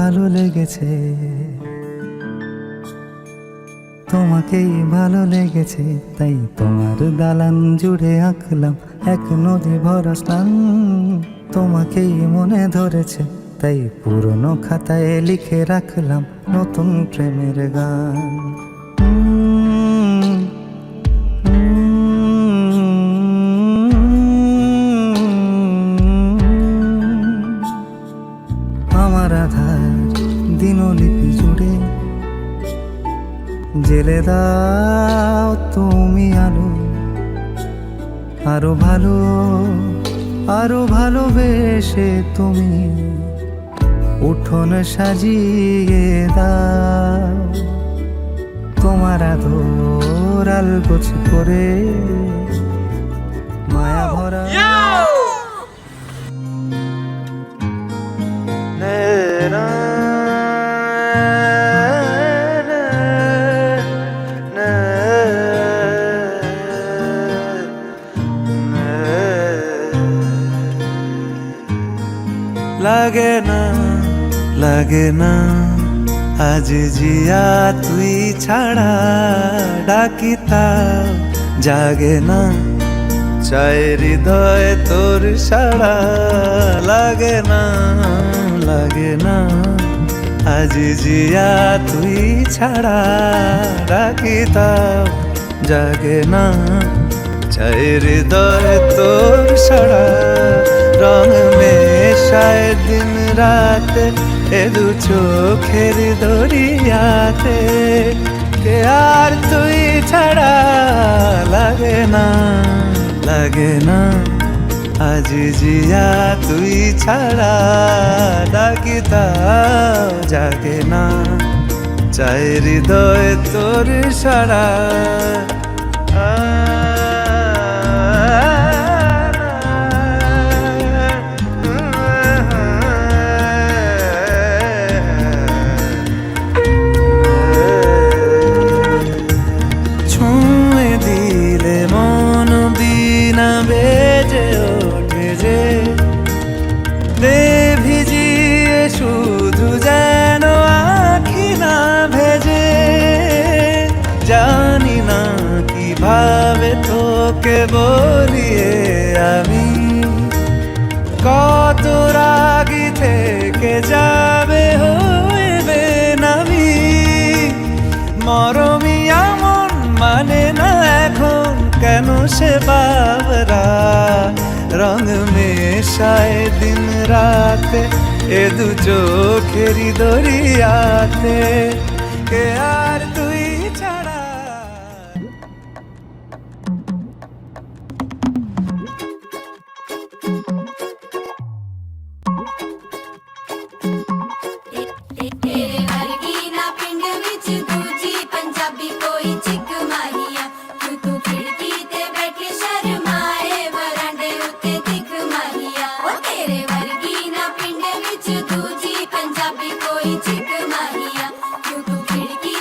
ভালো লেগেছে, তোমাকেই ভালো লেগেছে, তাই তোমার দালান জুড়ে আঁকলাম এক নদী ভরা স্নান। তোমাকেই মনে ধরেছে, তাই পুরনো খাতায় লিখে রাখলাম নতুন প্রেমের গান। আমার আধার দিনলিপি জুড়ে জেলে দাও তুমি আলো, আরো ভালো আরো ভালোবেসে তুমি উঠোন সাজিয়ে দাও। তোমার আদর আলগোছ করে মায়া ভরা লাগে না লাগে না আজ জিয়া তুই ছাড়া, ডাকিতাম জাগে না চাই হৃদয় তোর সাড়া। লাগে না লাগে না আজ জিয়া তুই ছাড়া, ডাকিতাম জাগে না চাই হৃদয় তোর সাড়া। রং মেশায় দিন রাতে এ দু চোখের দরিয়াতে, কে আর তুই ছাড়া। লাগে না লাগে না আজ জিয়া তুই ছাড়া, ডাকিতাম জাগে না চাই হৃদয় তোর সাড়া। ভিজিয়ে শুধু যেন আখি না ভেজে, জানি না কিভাবে তোকে বলিয়ে আমি কত রাগি থেকে যাবে হইবে নামি। মরমি এমন মানে না এখন কেন সে বাবরা, রং মেশায় দিন রাতে এ দু চোখেরি দরিয়াতে, কে আর তুই ছাড়া। दूजी पंजाबी कोई चिक माहिया, क्यों तू खिड़की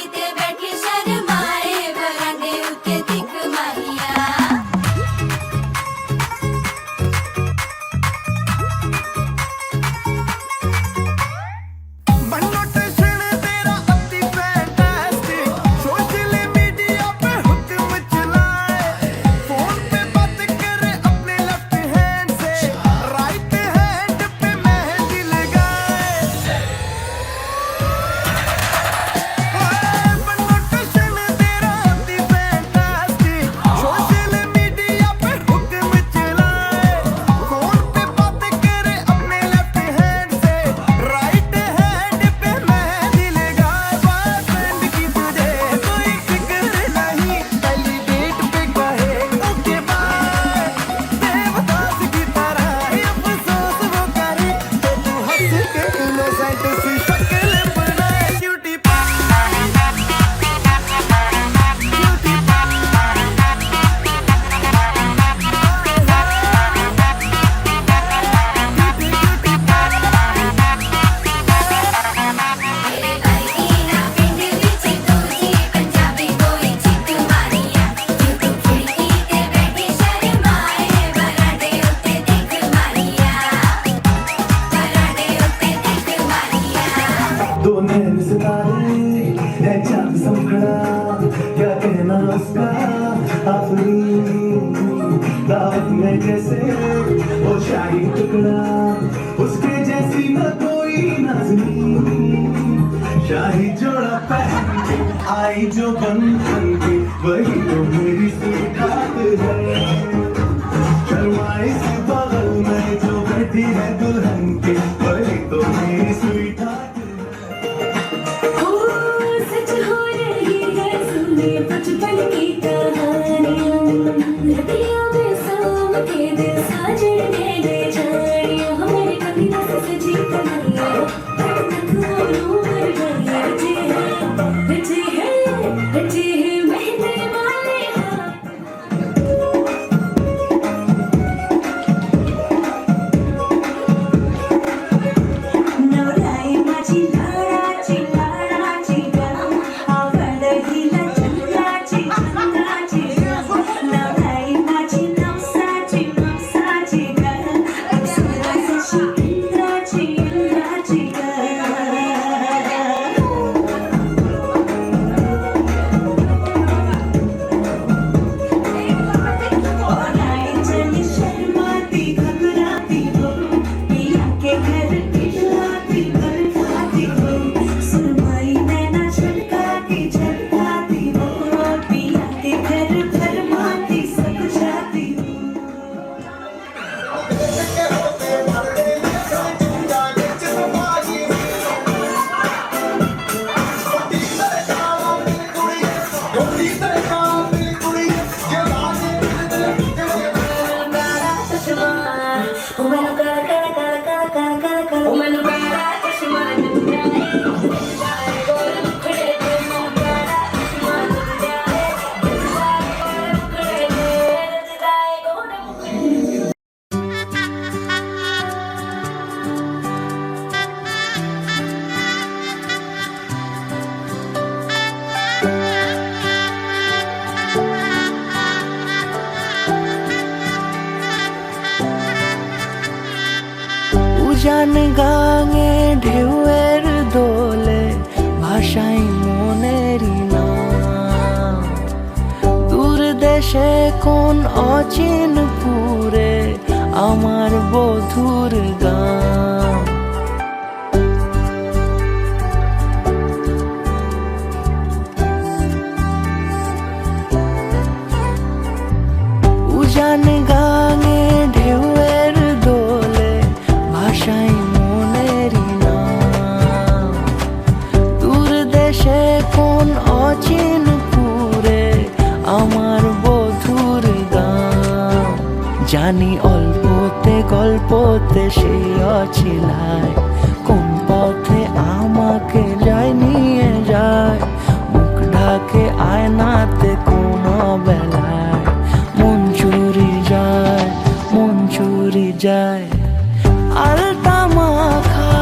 जो बंधन के वही तो मेरी स्वीटहार्ट है। शर्माए से बगल में जो बैठी है दुल्हन के वही तो मेरी स्वीटहार्ट है। हो सच हो रही है सुनिए बचपन की कहानियां, रतिया में शाम के दिन साजन ने ले जानिया, हमारी कविता से सजी कहानियां अखबारों पर गई रचे है मेहंदी वाले हाथ। नवलाई माझी लाडाची लाडाची गं, आवडलीला चंद्राची चंद्राची गं, नवलाई माझी नवसाची नवसाची गं, सुराची इंद्राची इंद्राची गं. नाही चली शर्माती घबराती हो, पिया के घर खिलाती बरसाती हो, सुरमई नैना छलकाती छलकाती हो, पिया के घर फरमाती सब जाती हो. উজান গাঙে ঢেউয়ের দোলে ভাষাই মনেরই নাম, দূর দেশে কোন অচিন পুরে আমার বধুর গান। উজান গাঙে ঢেউয়ের দোলে ভাষাই মনেরই নাম, দূর দেশে কোন অচিন পুরে আমার বধুর গান। জানি অল্পতে গল্পতে সেই অছিলায় কোন পথে আমাকে যায় নিয়ে যায়, মুখ ঢাকে আয়নাতে কোন বেলায় মন চুরি যায় মন চুরি যায়। আলতা মাখা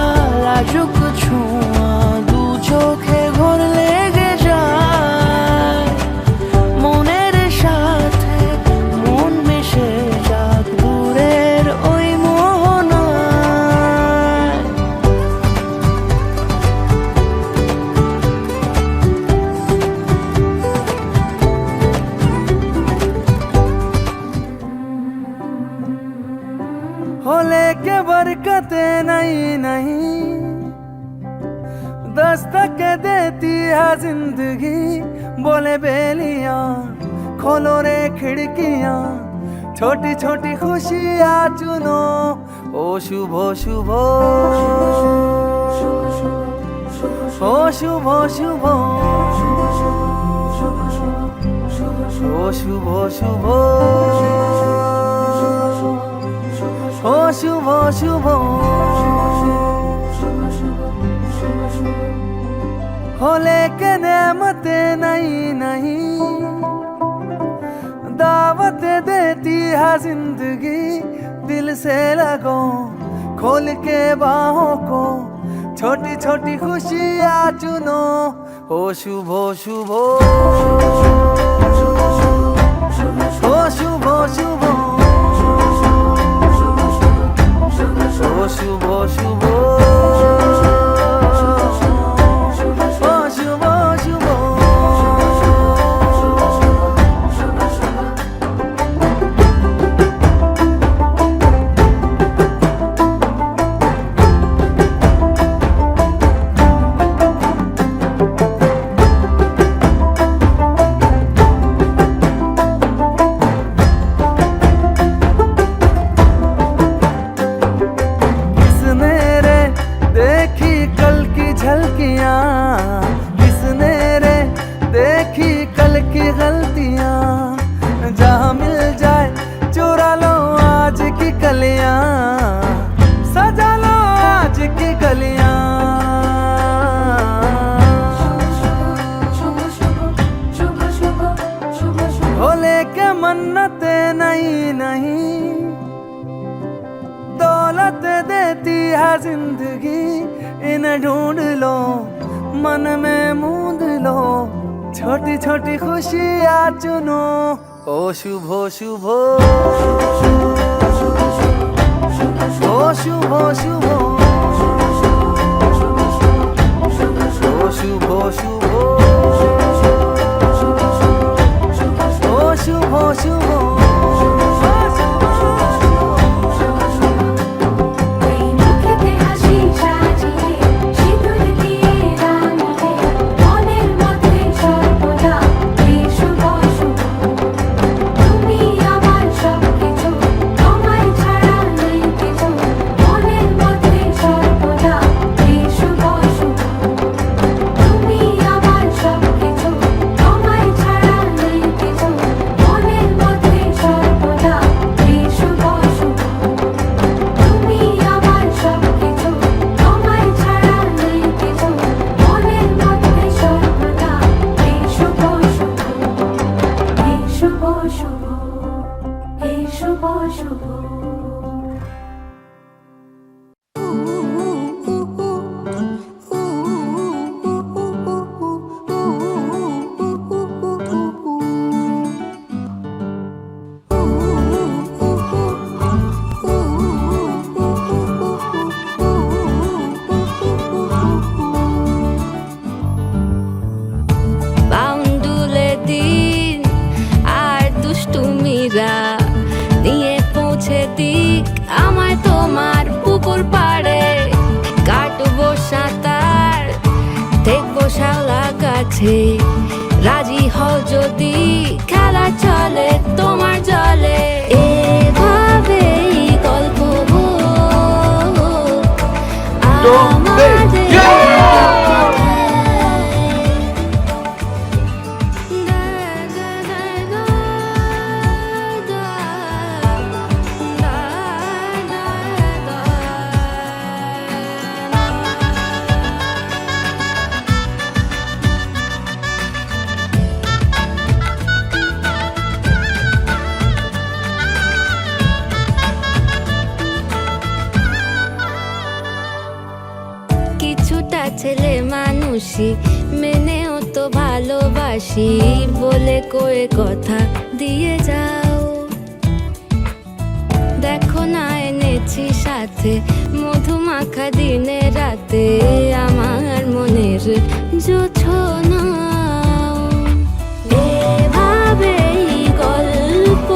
লাজুক ছোঁয়া দু চোখে ঘোর লেগে যায়, মনের সাথে মন মিশে যাক দূরের ওই মোহনায়। होले के बरकते नहीं नहीं दस्तक देती है जिंदगी, बोले बेलियां खोलो रे खिड़कियां, छोटी छोटी खुशियां चुनो ओ शुभ शुभ ओ शुभ शुभ ओ शुभ शुभ ओ शुभ शुभ हो लेके नेमते नहीं नहीं दावत देती है जिंदगी, दिल से लगो खोल के बाहों को, छोटी छोटी खुशियाँ चुनो ओ शुभ शुभ ओ शुभ शुभ ओ शुभ शुभ ओ शुभ शुभ। कलियां सजा लो आज की गलियां भोले के मन्नते नहीं नहीं दौलत देती है जिंदगी इन्हें ढूंढ लो मन में मूंद लो छोटी छोटी खुशियाँ चुनो ओ शुभ शुभ ओ शुभ शुभ ओ शुभ शुभ ओ शुभ शुभ নিয়ে পৌঁছে দিক আমায় তোমার পুকুর পাড়ে কাটবো সাঁতার দেখবো শাওলা গাছে রাজি হও যদি খেলা চলে তোমার জলে এভাবেই গল্প আমাদের কিছুটা ছেলে মানুষই মেনেও তো ভালোবাসি বলে কয়ে কথা দিয়ে যাও দেখো না এনেছি সাথে মধুমাখা দিনে রাতে আমার মনের জোছনা এভাবেই গল্প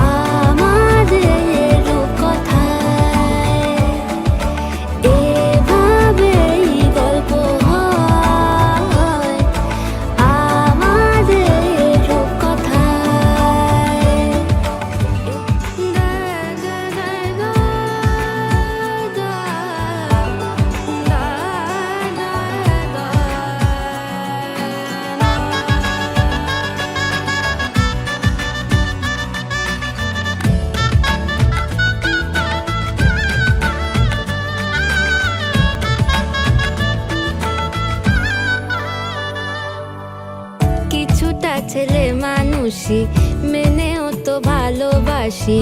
আমাদের কথায় এভাবেই গল্প হয় আমাদের কথায় কিছুটা ছেলে মানুষই মেনেও তো ভালোবাসি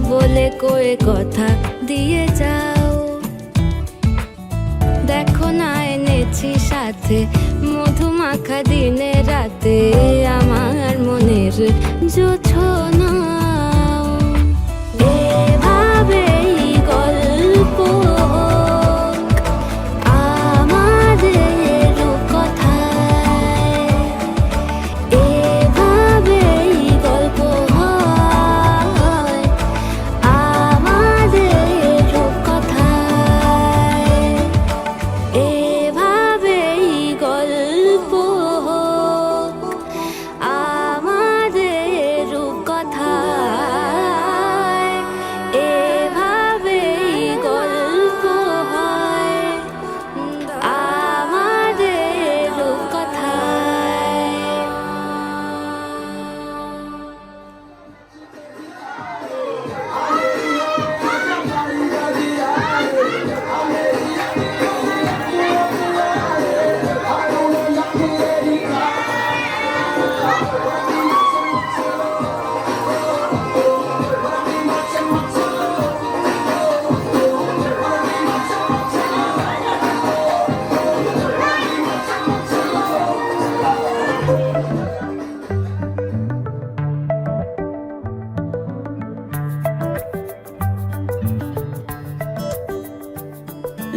বলে কয়ে কথা দিয়ে যাও দেখো না এনেছি সাথে মধুমাখা দিনে রাতে আমার মনের জোছনা এভাবেই গল্প আমাদের কথায় এভাবেই গল্প হয় আমাদের কথায় এভাবেই গল্প আমাদের কথায়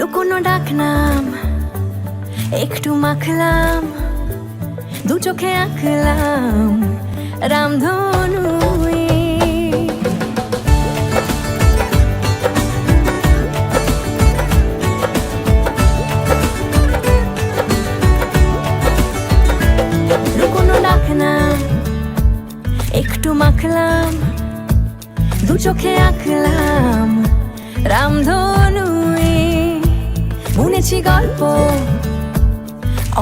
লুকোনো ডাকনাম একটু মাখলাম, দু চোখে আঁকলাম রামধনু। লুকোনো ডাকনাম একটু মাখলাম, দু চোখে আঁকলাম রামধনু। বুনেছি গল্প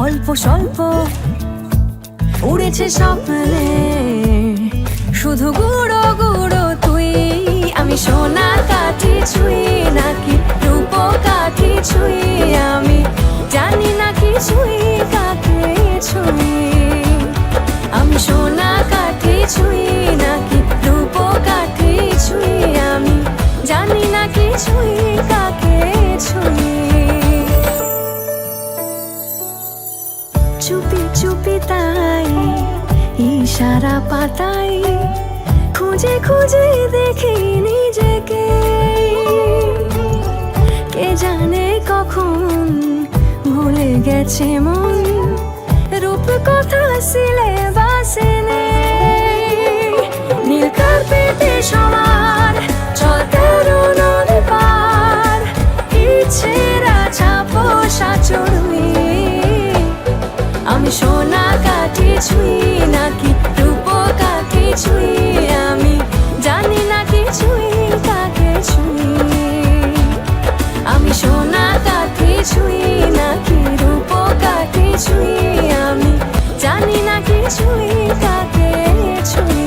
অল্প স্বল্প, উড়েছে স্বপ্নে শুধু গুঁড়ো গুঁড়ো তুই। আমি সোনা কাঠি ছুঁই নাকি রূপ কাঠি ছুঁই, আমি জানি না কিছুই কাকে ছুঁই। আমি সোনা কাঠি ছুঁই নাকি রূপ কাঠি ছুঁই, আমি জানি না কিছুই কাকে ছুঁই। চুপি চুপি তাই ইশারা পাতাই, খুঁজে খুঁজে দেখি নিজেকে। কে জানে কখন ভুলে গেছে মন, রূপ কথা সিলেবাসে নেই। নীল কার্পেটে সবার চল তেরো নদী পার, ইচ্ছেরা ছাপো সাচড়ুই। আমি সোনা কাঠি ছুঁই নাকি রূপ কাঠি ছুঁই, আমি জানি না কিছুই কাকে ছুঁই। আমি সোনা কাঠি ছুঁই নাকি রূপ কাঠি ছুঁই, আমি জানি না কিছুই কাকে ছুঁই।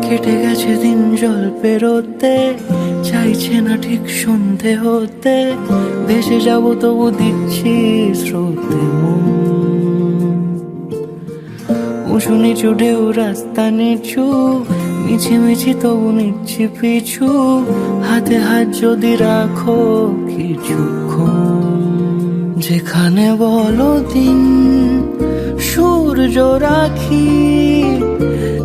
কেটে গেছে দিন জল পেরোতে, চাইছে না ঠিক সন্ধে হতে। ভেসে যাব তবু দিচ্ছি স্রোতে মন, উঁচু নিচু ঢেউ রাস্তা নিচু, মিছিমিছি তবু নিচ্ছি পিছু। হাতে হাত যদি রাখো কিছুক্ষণ, যেখানে বলো দিন সূর্য রাখি,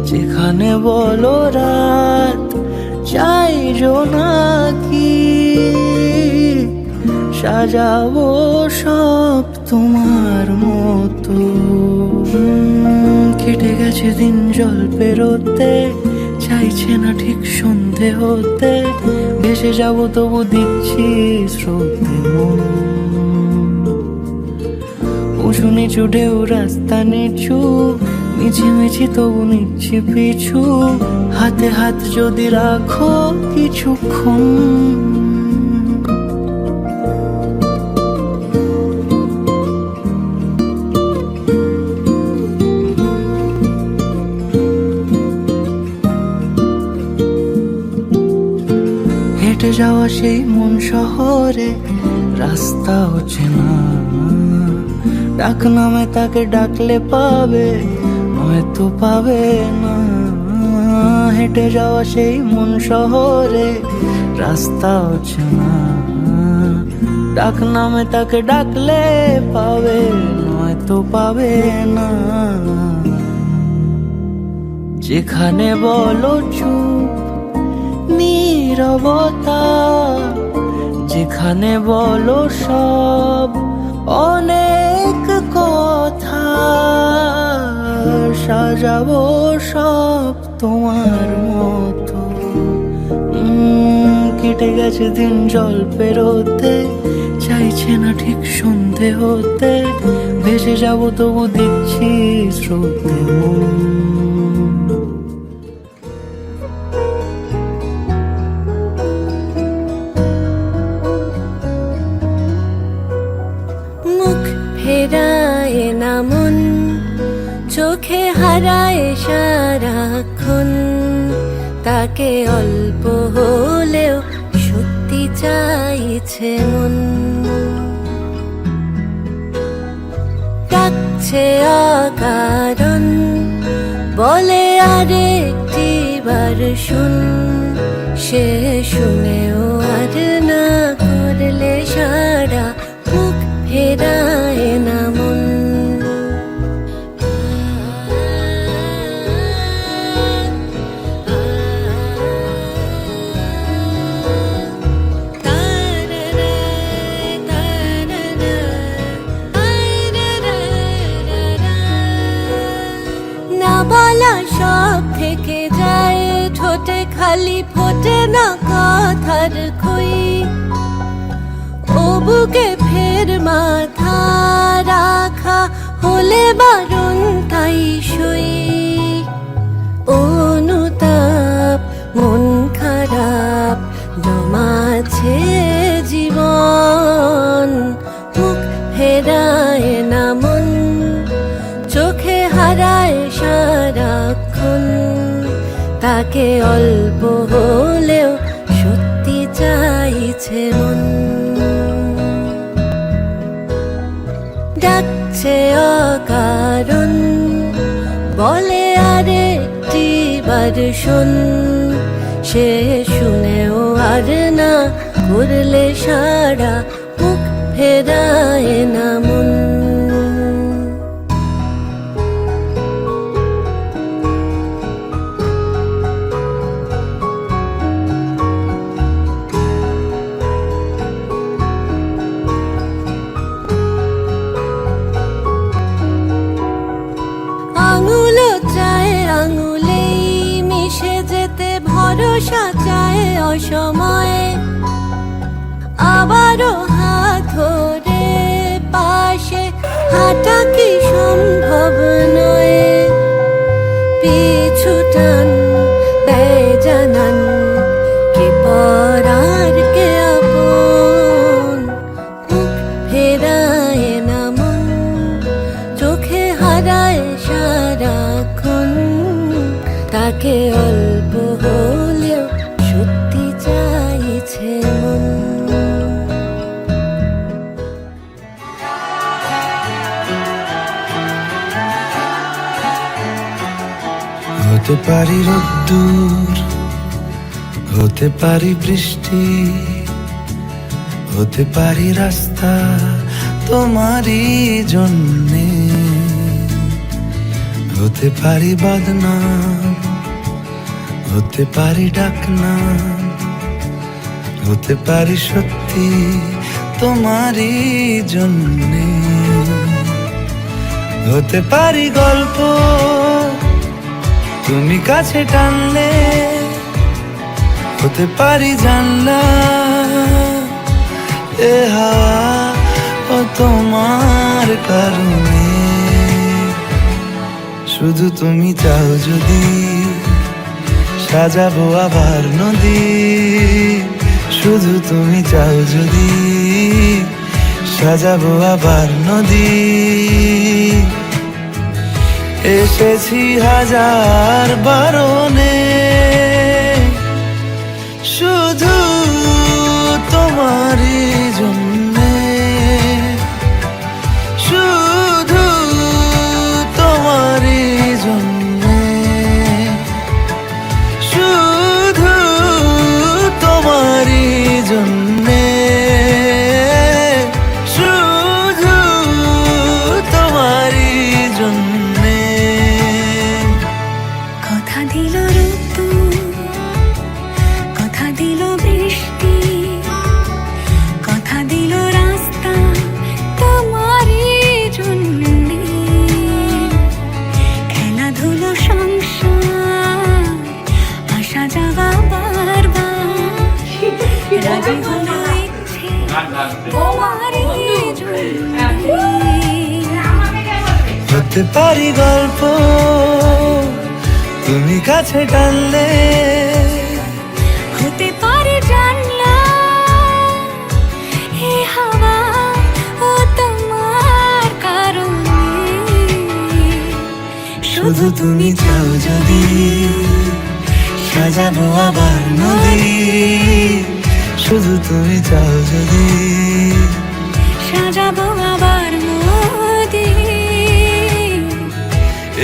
যেখানে বলো রাত চাই জোনাকি। সাজাবো সব তোমার মতো। কেটে গেছে দিন জল পেরোতে, চাইছে না ঠিক সন্ধে হতে। ভেসে যাব তবু দিচ্ছি স্রোতে মন, উঁচু নিচু ঢেউ রাস্তা নিচু, মিছিমিছি তবু নিচ্ছি পিছু। হাতে হাত যদি রাখো কিছুক্ষণ, হেঁটে যাওয়া সেই মন শহরে রাস্তা হচ্ছে না। ডাক নামে তাকে ডাকলে পাবে, হয়তো পাবে না। হেঁটে যাওয়া সেই মন শহরে রাস্তা হচ্ছে না। ডাক নামে তাকে ডাকলে পাবে, নয়তো পাবে না। যেখানে বলো চুপ নীরবতা, যেখানে বলো সব অনেক কথা। সাজাবো সব তোমার মতো। কেটে গেছে দিন জল পেরোতে, চাইছে না ঠিক সন্ধে হতে। ভেসে যাবো তবু দিচ্ছি স্রোতে মন। মুখ ফেরায় না মন, চোখে হারায় সারাক্ষণ। তাকে অল্প হলেও সত্যি চাইছে মন। ডাকছে অকারণ, বলে আরেকটি বার শুন, সে শুনেও আর না করলে সারা, মুখ ফেরায় না মন। না বলা সব থেকে যায় ঠোঁটে, খালি ফোটে না কথার খই। ও বুকে ফের মাথা রাখা হলে বারণ তাই সই। অনুতাপ মন খারাপ জমাছে জীবন, মুখ ফেরায় না মন, চোখে হারায় সারাক্ষণ। তাকে অল্প হলেও সত্যি চাইছে মন। ডাকছে অকারণ, বলে আরেকটি বার শোন, সে শুনেও আর না করলে সারা, মুখ ফেরায় না মন। আঙুলো চায় আঙুলেই মিশে যেতে, ভরসা চায় অসময়ে, আবারও হাত ধরে পাশে হাঁটা কি সম্ভব নয়। পিছু টান দেয় জানান, কে পর আর কে আপন, মুখ ফেরায় না মন, চোখে হারায় সারাক্ষণ। তাকে অল্প হলেও সত্যি চাইছে মন। হতে পারি রোদ্দুর, হতে পারি বৃষ্টি, হতে পারি রাস্তা তোমারই জন্যে, হতে পারি বদনাম, হতে পারি ডাকনাম, হতে পারি সত্যি তোমারই জন্যে, হতে পারি গল্প তুমি কাছে টানলে, হতে পারি জানলা এ হাওয়া ও তোমার কারণে। শুধু তুমি চাও যদি সাজাবো আবার নদী, শুধু তুমি চাও যদি সাজাবো আবার নদী। এসেছি হাজার বারণে, শুধু তোমারই জন্যে, শুধু তোমারই জন্যে, শুধু তোমারই জন্যে, শুধু তোমারই জন্যে। কথা দিল ঋতু, কথা দিল বৃষ্টি, কথা দিল রাস্তা তোমারই জন্যে। খেলাধুলো সংসার আশা জাগা বারবার, রাজি হলো ইচ্ছে তোমারই জন্যে। হতে পারি গল্প তুমি কাছে টানলে, হতে পারে জানলা এ হাওয়া ও তোমার কারণে। শুধু তুমি চাও যদি সাজাবো আবার নদী, শুধু তুমি চাও যদি সাজাবো আবার নদী।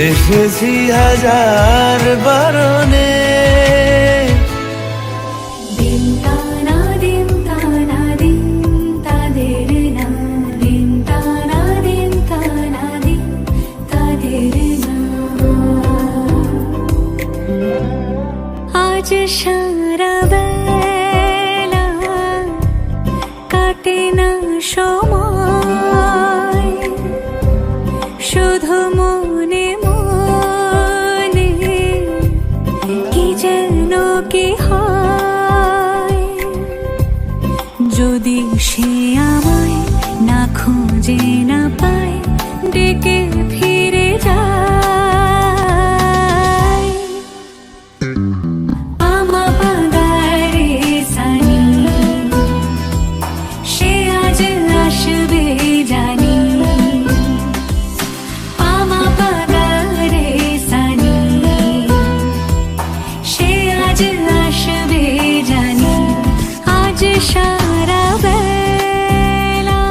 এসেছি হাজার বারণে, দিন তানা দিন তানা দিন তাদের না, দিন তানা দিন তানা দিন তাদের না। আজ সারা বেলা কাটে না সময়, শুধু মনে মনে কি যেন কি হয়। যদি সে আমায় না খুঁজে না পায়, ডেকে ফিরে যায়। আমা পাগারে সানি, সে আজ আসবে জানি। আমা পাগারে সানি, সে আজ আসবে জানি। আজ সারা বেলা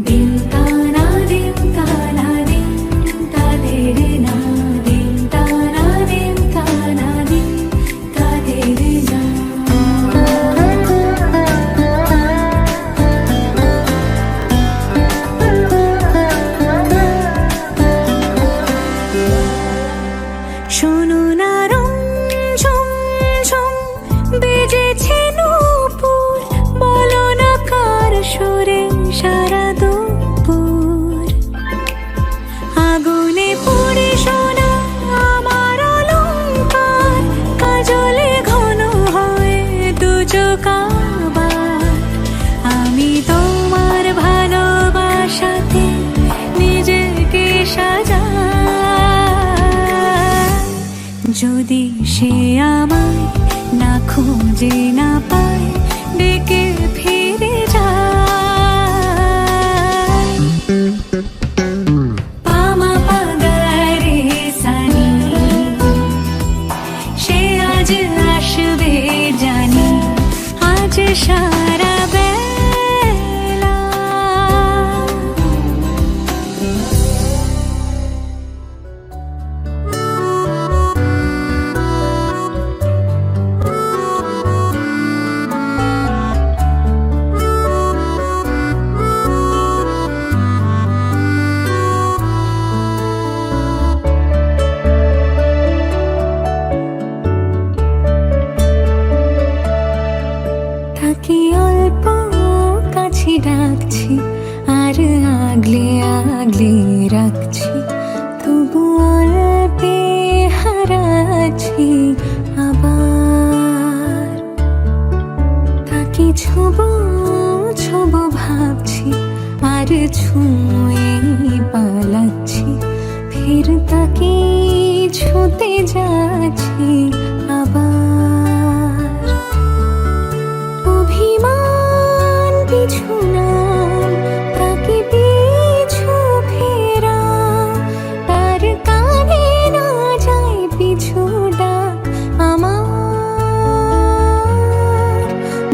দিন তানা দিন তানা দিন তাদের না, দিন তানা দিন তানা দিন তাদের না। শোনো না রং ঝুম ঝুম বেজেছে নূপুর, বলো না কার সুরে সারা দুপুর। আগুনে পড়ে সোনা আমার অলংকার, কাজলে ঘন হয় দু চোখ আবার। আমি তোমার ভালোবাসাতে নিজেকে সাজাই। যদি সে আমায় না খুঁজে না পায়, ডেকে ফিরে যায়। পামা পাগারে সানি, সে আজ আসবে জানি। আজ সারা বেলা থাকি অল্প কাছে ডাকছি, আর আগলে আগলে রাখছি। তবু অল্পে হারাচ্ছি আবার। তাকে ছোব ছোব ভাবছি, আর ছুঁয়ে পালাচ্ছি। ফের তাকে ছুঁতে যাচ্ছি আবার। অভিমান পিছু নাম, তাকে পিছু ফেরা। তার কানে না যায় পিছু ডাক আমার।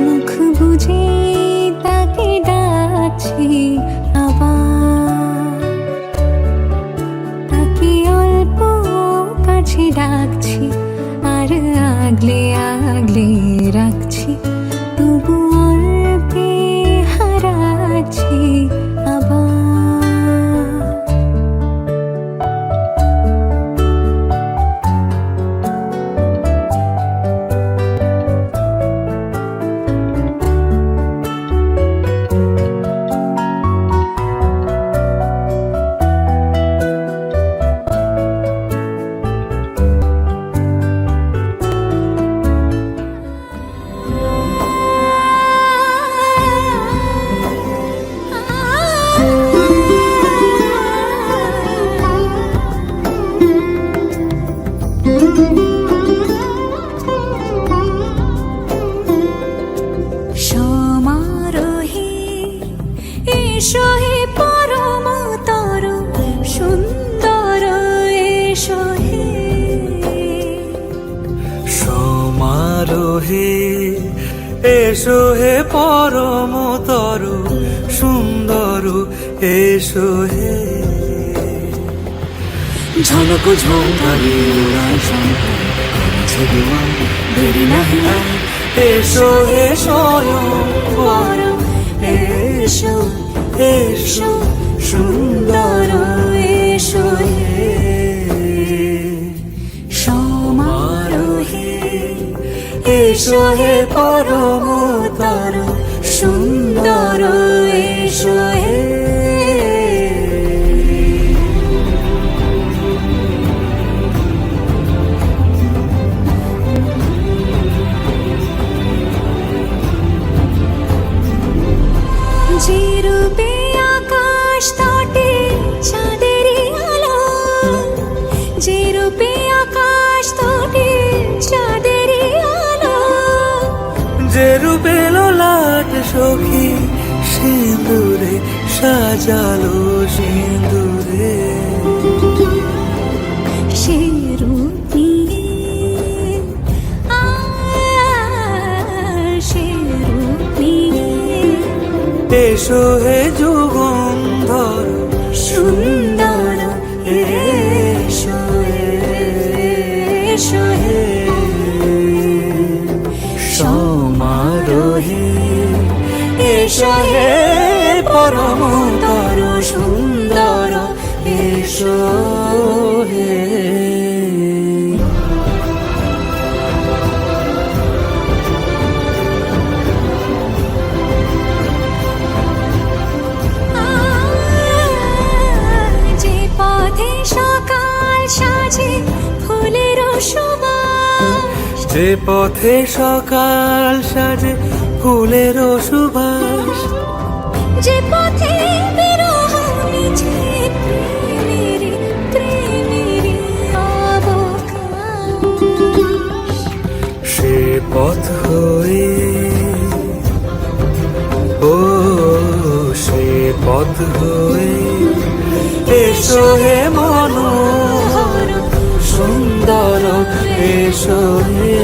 মুখ বুঝে তাকে ডাকছি আবার। তাকে অল্প কাছে ডাকছি, আর আগলে আগলে রাখছি। তবু অল্পে হারাচ্ছি আবার। হে এসো হে পরমতর সুন্দর এসো হে ঝলক ঝোঁকারে উড়ায় সম্পর্ক করেছে দেওয়াল, দেরি নাহি আর, এসো এসো বড়, এসো এসো সুন্দর, এসো হে সমারোহে, এসো হে পরমতর সুন্দর, এসো হে। যে রূপে আকাশ তটে চাঁদেরই আলো, যে রূপে আকাশ তটে চাঁদেরই আলো, যে রূপে লোলাট সখী সিঁদুরে সাজালো সিঁদুরে, সে রূপ নিয়ে সে রূপ নিয়ে এসো হে যুগন্ধর সুন্দর, এসো এসো হে সমারোহে, এসো হে পরমতর সুন্দর, এসো হে। যে পথে সকাল সাজে ফুলের সুবাস, যে পথে সকাল সাজে ফুলের সুবাস, যে পথে বিরহ মিছে প্রেমের প্রেমের অবকাশ, সে পথ হয়ে ও সে পথ হয়ে, এসো হে মনোহর সুন্দর, এসো হে।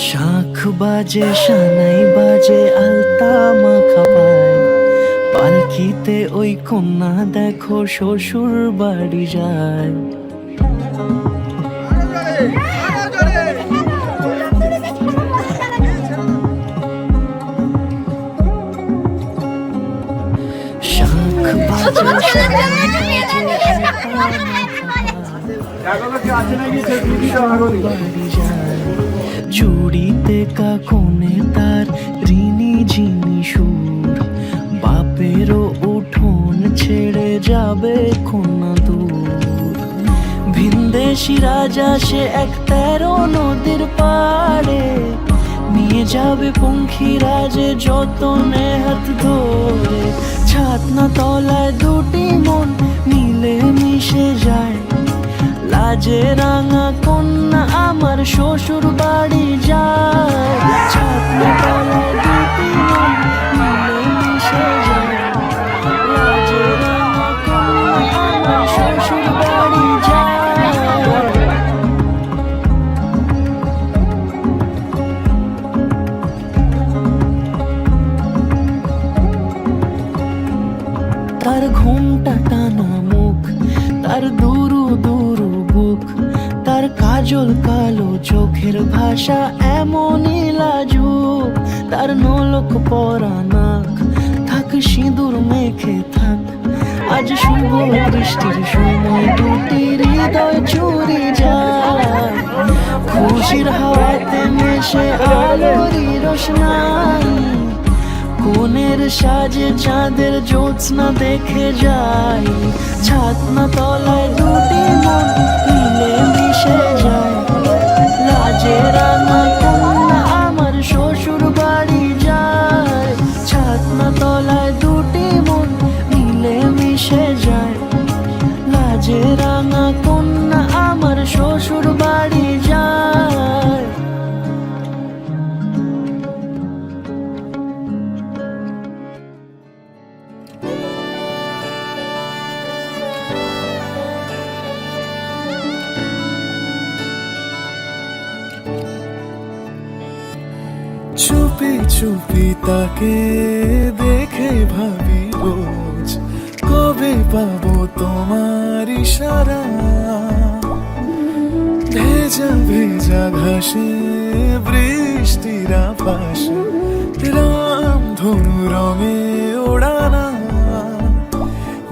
শাঁখ বাজে সানাই বাজে আলতা মাখা পায়, পালকিতে ওই কন্যা দেখো শ্বশুর বাড়ি যায়। শাঁখ বাজে সানাই বাজে চুড়িতে কাকনে তার ঋণী ঝিনি সুর, বাপেরও উঠোন ছেড়ে যাবে কন্যা দূর। ভিনদেশি রাজা সে এক 13 নদীর পাড়ে, নিয়ে যাবে পঙ্খী রাজে যতনে হাত ধরে। ছাতনা তলায় দুটি মন মিলে মিশে যায়, লাজে রাঙা কন্যা আমার শ্বশুর বাড়ি যায়। ছাতনা তলায় দুটি মন মিলে মিশে যায়, লাজে রাঙা কন্যা আমার শ্বশুর বাড়ি যায়। তার ঘোমটা টানা মুখ, তার দুরু দুরু বুক, তার কাজল কালো চোখের ভাষা এমনই লাজুক। তার নোলক পরা নাক, থাক সিঁদুর মেখে থাক, আজ শুভ বৃষ্টির সময় দুটি হৃদয় চুরি যায়। খুশির হাওয়াতে মেশে আলোরি রোশনাই, কোণের সাজে চাঁদের জ্যোৎস্না দেখে যাই। ছাতনা তলায় দুটি মন মিলে মিশে যায়, লাজে রাঙা কন্যা আমার শ্বশুর বাড়ি যায়। ছাতনা তলায় দুটি মন মিলে মিশে যায়, লাজে রাঙা কন্যা আমার শ্বশুর বাড়ি যায়। চুপি তাকে দেখে ভাবি রোজ কবে পাবো তোমার ইশারা। ভেজা ভেজা ঘাসে বৃষ্টির পাশে রাম ধনু রঙে ওড়ানা।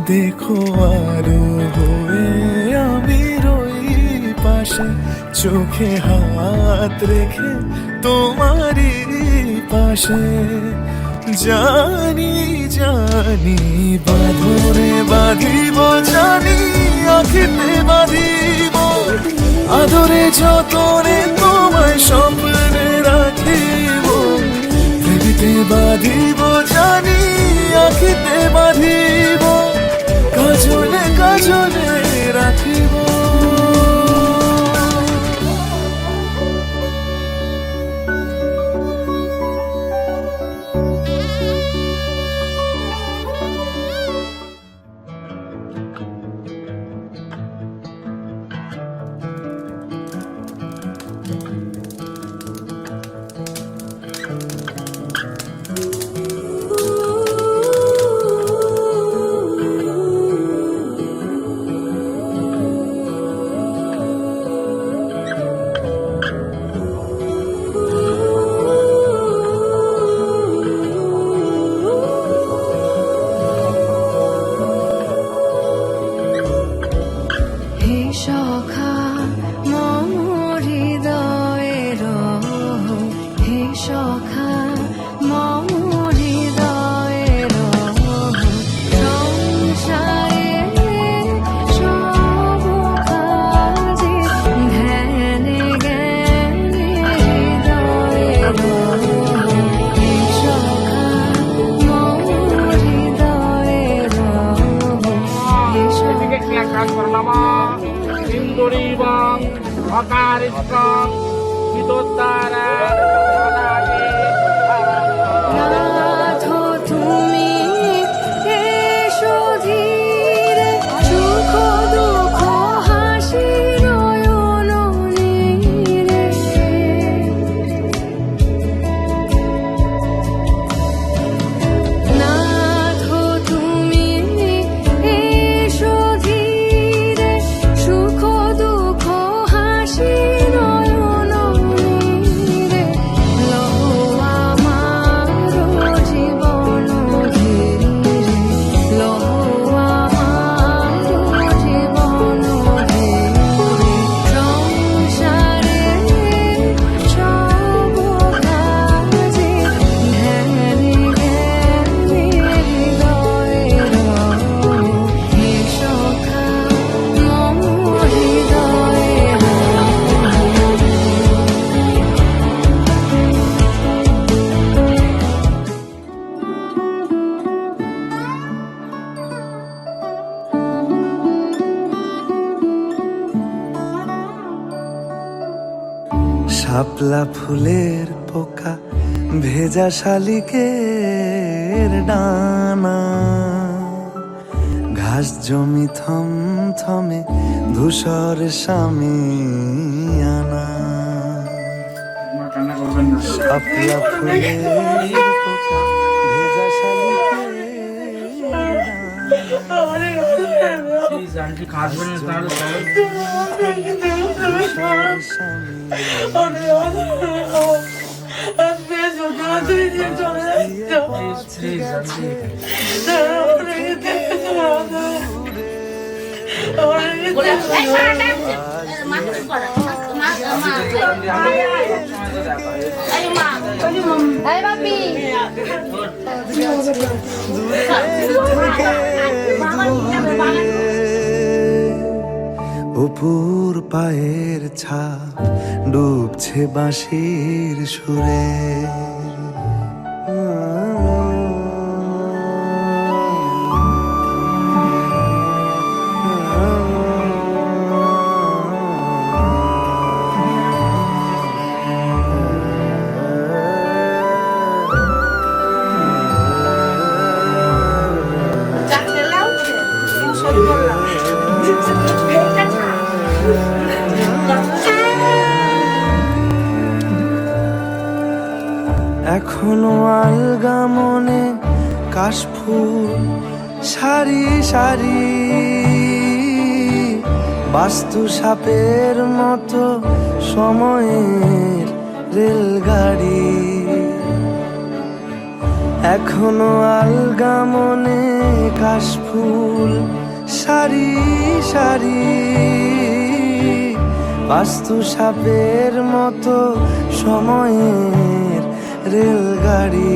দেখো আরো হয়ে আমি রই পাশে, চোখে হাত রেখে তোমারই পাশে। জানি জানি বাঁধরে বাঁধিব, জানি আখিতে বাঁধিব, আদরে যতনে তোমায় স্বপ্নে রাখিব। পৃথিবীতে বাঁধিব, জানি আখিতে বাঁধিব, কাজলে কাজলে রাখিব। হে সখা মম হৃদয়ের, হে সখা মম হৃদয়ের, সংসারে সব কাজে ধ্যানে জ্ঞানে হৃদয়ের, হে সখা মম হৃদয়ের, হে সখা ইন্দুরীবং অকারিষ্টং বিদোদ্দারা নাথ তুমি এসো ধীরে, সুখ দুঃখ হাসি নয়ন নীরে। নাথ তুমি এসো ধীরে, সুখ দুঃখ হাসি নয়ন নীরে। লহো আমার জীবন ধীরে, লহো আমার জীবন ধীরে। সংসারে সব কাজে ধ্যানে জ্ঞানে হৃদয়ের, হে সখা মম হৃদয়ের। শাপলা ফুলের পোকা, ভেজা শালিকের ডানা, ঘাস জমি থম থমে ধূসর সামিয়ানা। শাপলা ফুলের পোকা, ভেজা শালিকের ডানা, ধূসর অপুর পায়ের ছাপ ডুবছে বাঁশির সুরে। এখনো আলগা মনে কাশফুল সারি সারি, বাস্তু সাপের মতো সময়ের রেলগাড়ি। এখনো আলগা মনে কাশফুল সারি সারি, বাস্তু সাপের মতো সময়ের রেলগাড়ি।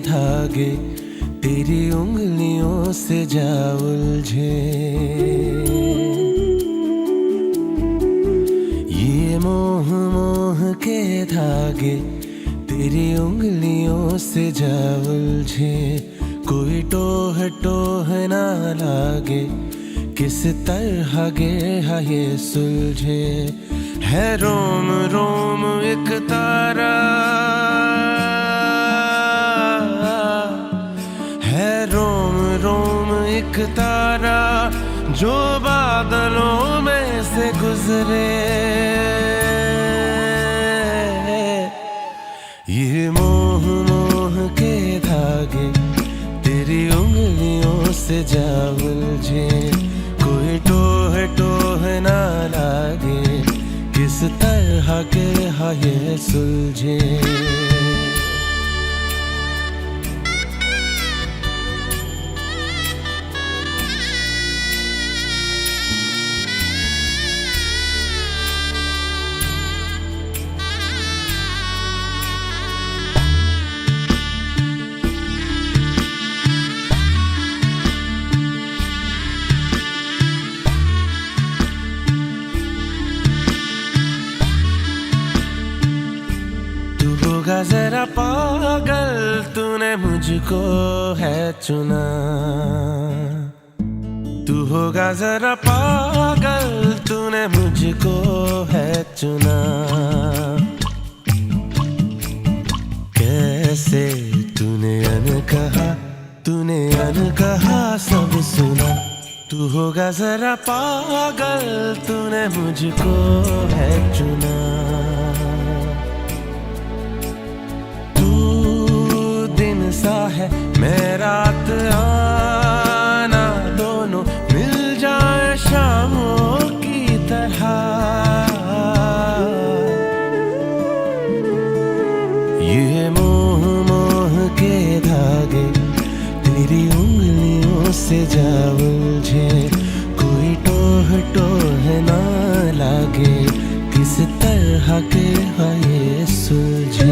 धागे तेरी उंगलियों से जा उलझे, ये मोह मोह के धागे तेरी उंगलियों से जा उलझे। कोई टोह ना लागे, किस तरह गे है ये सुलझे। है रोम रोम एक तारा, है रोम रोम एक तारा जो बादलों में से गुजरे। ये मोह मोह के धागे तेरी उंगलियों से जा उलझे। कोई टोह ना लागे, किस तरह के है ये सुलझे। जरा पागल तूने मुझको है चुना, तू होगा जरा पागल तूने मुझको है चुना। कैसे तूने अनकहा सब सुना। तू होगा जरा पागल तूने मुझको है चुना। सा है मैं रात आना, दोनों मिल जाए शामों की तरह। ये मोह मोह के धागे तेरी उंगलियों से जा उलझे। कोई टोह ना लागे, किस तरह के है ये सुलझे।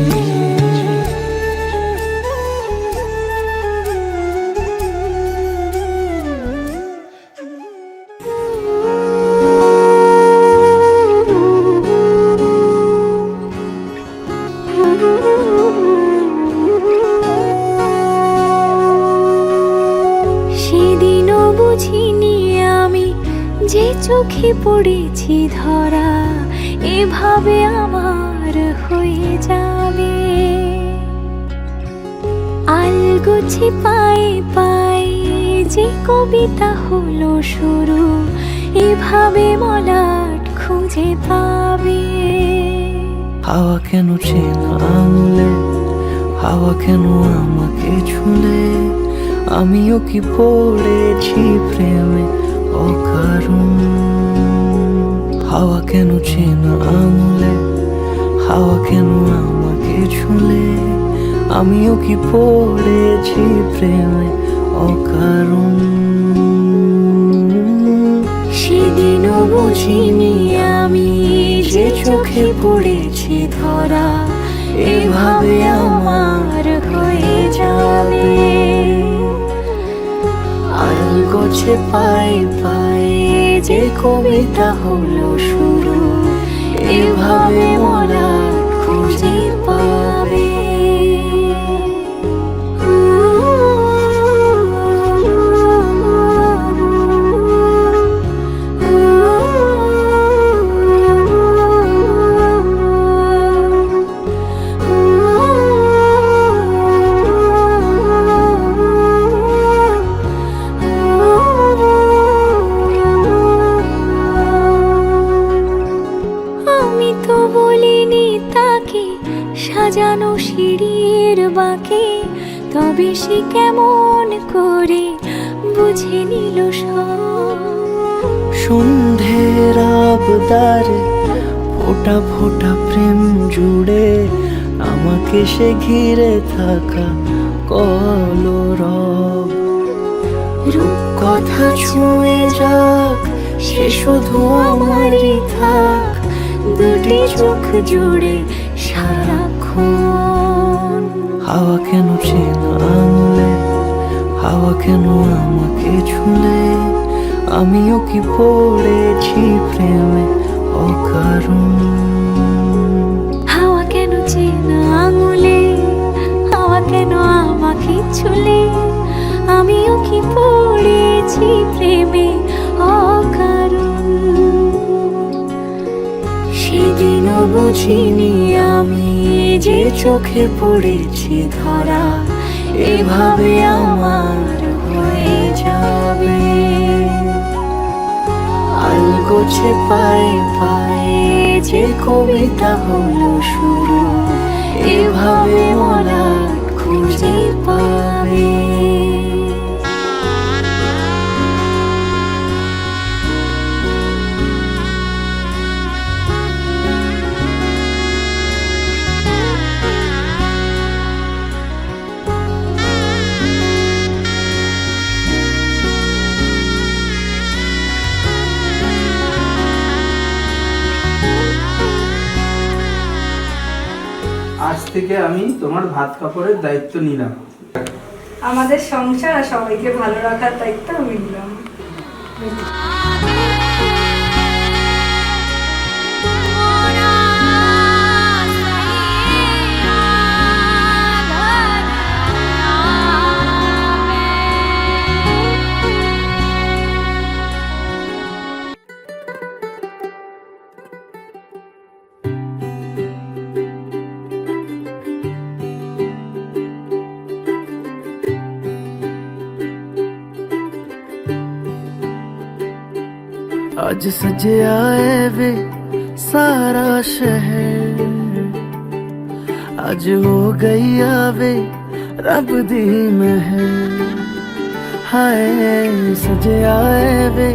সেদিনও বুঝিনি আমি যে চোখে পড়েছি ধরা, এভাবে আমার হয়ে যাবে। আলগোছে পায়ে পায়ে যে কবিতা হলো শুরু, এভাবে মলাট খুঁজে পাবে। হাওয়া কেন চেনা আঙুলে, হাওয়া কেন আমাকে ছুলে। আমিও কি পড়েছি প্রেমে অকারণ। হাওয়া কেন চেনা আঙুলে, হাওয়া কেন আমাকে ছুলে। আমিও কি পড়েছি প্রেমে অকারণ। সেদিনও বুঝিনি আমি যে চোখে পড়েছি ধরা, এভাবে আমার হয়ে যাবে। আলগোছে পায়ে পায়ে যে কবিতা হলো শুরু, এভাবে মলাট খুঁজে পাবে। সাজানো সিঁড়ির বাঁকে, তবে সে কেমন করে বুঝে নিল সব। সন্ধ্যের আবদারে ফোটা ফোটা প্রেম জুড়ে, আমাকে সে ঘিরে থাকা কলরব। রূপকথা ছুঁয়ে যাক, সে শুধু আমারই থাক, দুটি চোখ জুড়ে সারাক্ষণ। হাওয়া কেন চেনা আঙুলে, হাওয়া কেন আমাকে ছুলে। আমিও কি পড়েছি প্রেমে অকারণ। হাওয়া কেন চেনা আঙুলে, হাওয়া কেন আমাকে ছুলে। বুঝি প্রেমে অকারণ। সেদিনও বুঝিনি আমি যে চোখে পড়েছি ধরা এভাবে আমার হয়ে যাবে। আলগোছে পায়ে পায়ে যে কবিতা হলো শুরু এভাবে মলাট খুঁজে পাবে। আজ থেকে আমি তোমার ভাত কাপড়ের দায়িত্ব নিলাম। আমাদের সংসার আর সবাইকে ভালো রাখার দায়িত্ব আমি নিলাম। आज सजया है वे सारा शहर, आज हो गई आवे रब दी महर। हाय सजया है वे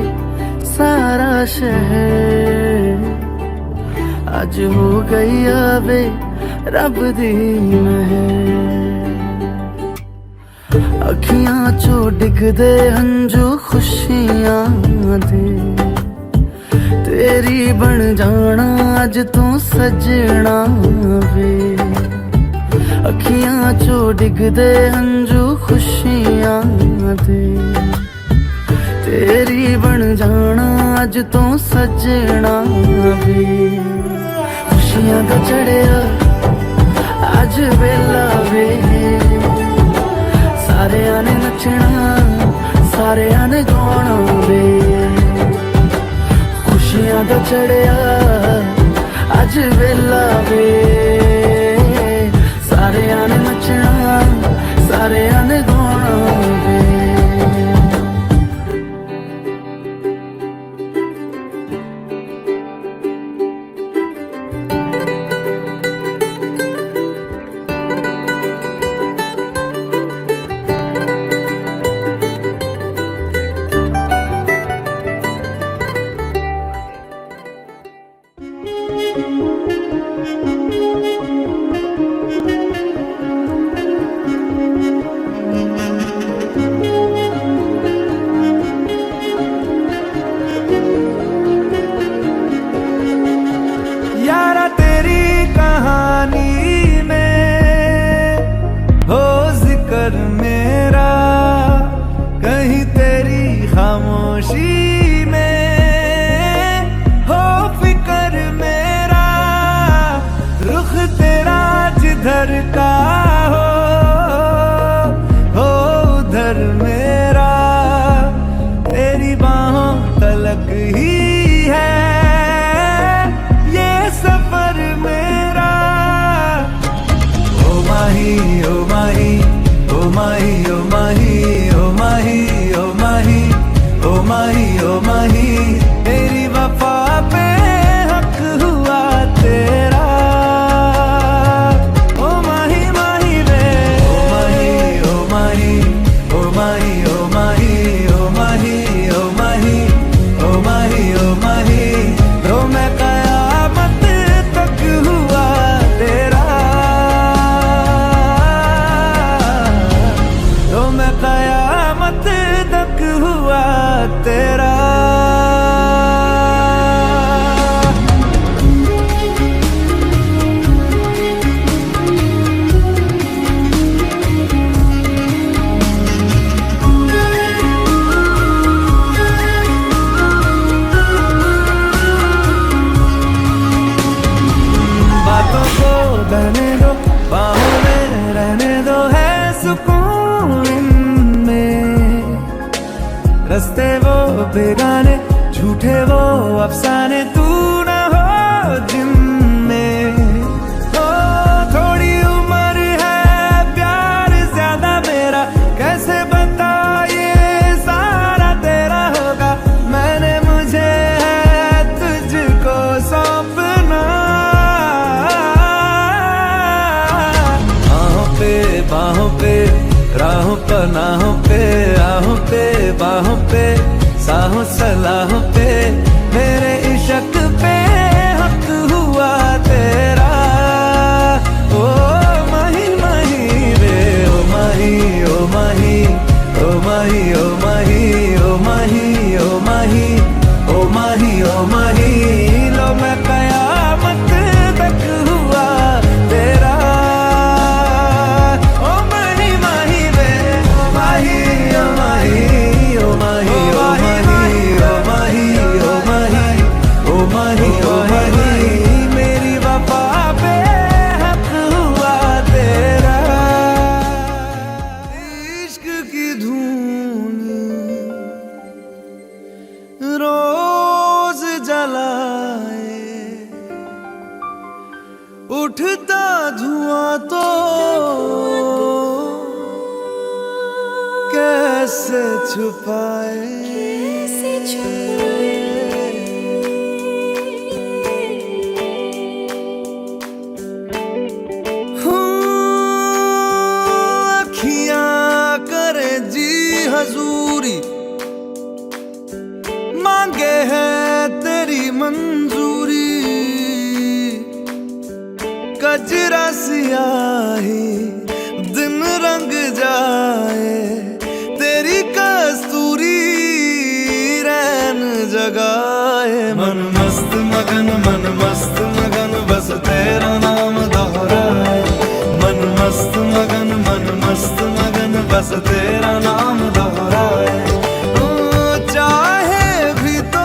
सारा शहर, आज हो गई आवे रब दी महर। अखियां चो डिगदे हंजू खुशियां दे तेरी बन जाना अज तू सजना वे। अखियां चो डिगदे हंजू खुशियां दे तेरी बन जाना अज तू सजना वे। खुशियां दा चढ़िया अज वेला वे, सारेयां ने नचना सारेयां ने गाना वे। खुशियां दा चढ़िया अज वेला वे, सारेयां ने नचना सारेयां ने गाना वे। बेगाने झूठे वो अफसाने तू ना हो जिनमें ओ थोड़ी उम्र है प्यार ज्यादा मेरा कैसे बता ये सारा तेरा होगा मैंने मुझे है तुझको सौंपना बाहों पे राहों पनाहों पे आहों पे बाहों पे साहों सलाहों पे मेरे इश्क पे हक हुआ तेरा ओ माही माही रे ओ माही ओ माही ओ माही ओ माही ओ माही ओ माही ओ माही ओ माही लो मैं कयामत तक हुआ तेरा मेरी वफा पे हक हुआ तेरा इश्क की धून रोज जलाए उठता धुआं तो कैसे छुपाए हजूरी मांगे है तेरी मंजूरी कजरा सियाही दिन रंग जाए तेरी कस्तूरी रैन जगाए मन मस्त मगन बस तेरा नाम दोहराए मन मस्त मगन बस तेरा नाम दोहराए चाहे भी तो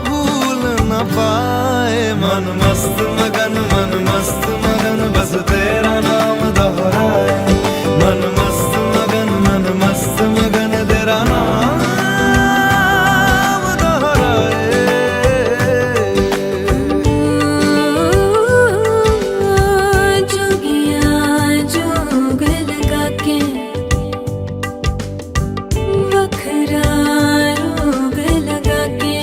भूल न पाए मन मस्त मगन बस तेरा नाम दोहराए मन मस्त मगन तेरा नाम दोहराए जोगिया जोग लगा के वखरा रोग लगा के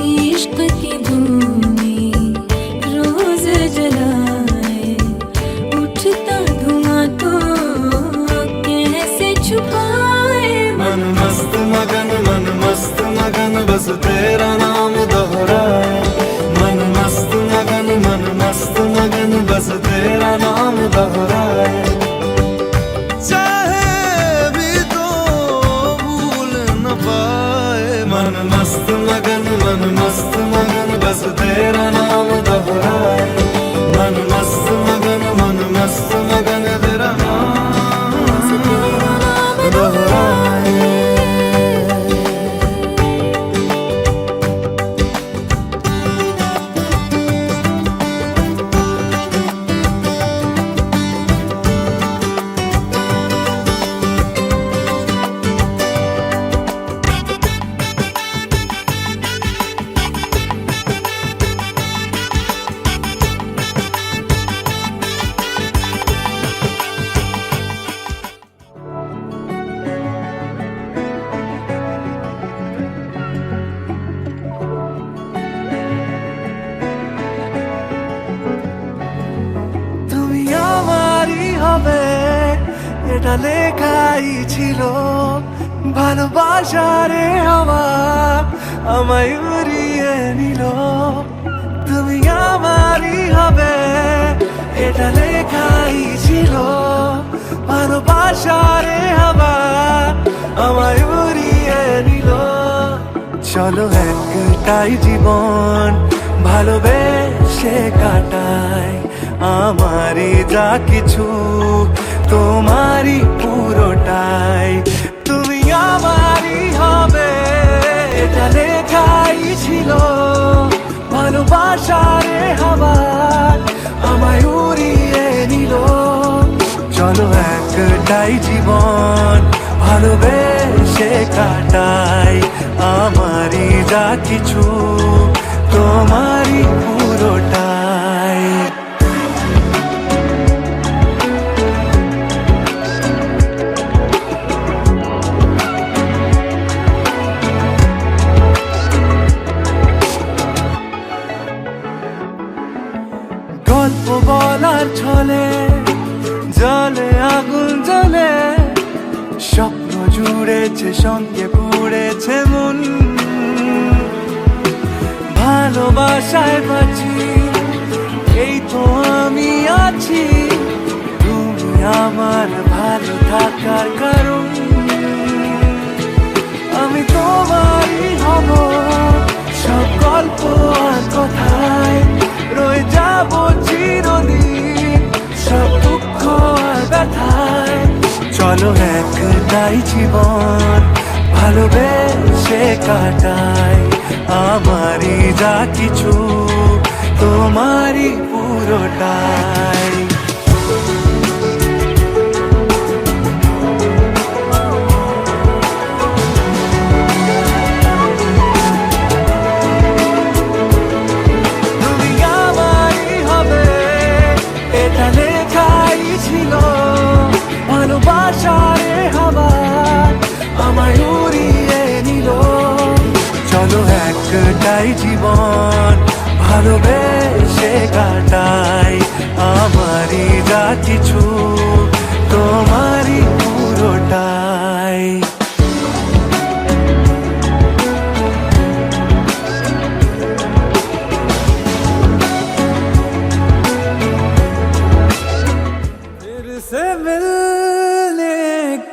इश्क की धूनी रोज जलाए उठता धुआं तो कैसे छुपाए मन मस्त मगन बस तेरा नाम दोहराए मन मस्त मगन बस तेरा नाम दोहराए चाहे भी तो भूल न पाए मन मस्त मगन बस तेरा नाम दोहराए मन मस्त मगन तेरा नाम दोहराए এটা লেখাই ছিল ভালোবাসারে হাওয়া আমায় উড়িয়ে নিল তুমি আমারই হবে এটা লেখাই ছিল ভালোবাসারে হাওয়া আমায় উড়িয়ে নিল চলো একটাই জীবন ভালোবেসে কাটাই আমারই যা কিছু তোমারই পুরোটাই তুমি আমারই হবে এটা লেখাই ছিল ভালোবাসারে হাওয়া আমায় উড়িয়ে নিল চলো একটাই জীবন ভালোবেসে গল্প বলার ছলে জলে আগুন জ্বলে স্বপ্ন জুড়েছে সঙ্গে পড়েছে মন ভালোবাসায় বাঁচি এই তো আমি আছি তুমি আমার ভালো থাকার কারণ আমি তোমারই হব সব গল্প আর কথায় রয়ে যাব চিরদিন সব দুঃখ আর ব্যথায় চলো একটাই জীবন ভালোবেসে কাটাই আমারই যা কিছু তোমারই পুরোটাই তুমি আমারই হবে এটা লেখাই ছিল ভালোবাসার হাওয়া আমায় উড়িয়ে নিল চলো একটাই জীবন ভালোবেসে কাটাই আমারই যা কিছু তোমারই পুরোটাই फिर से मिलने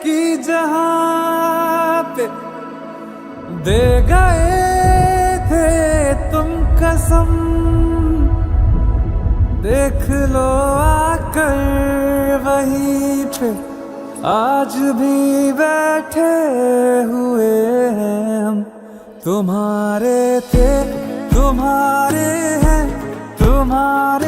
की जहां पे दे गए थे तुम कसम देख लो आकर वहीं पे आज भी बैठे हुए हैं हम तुम्हारे थे तुम्हारे हैं तुम्हारे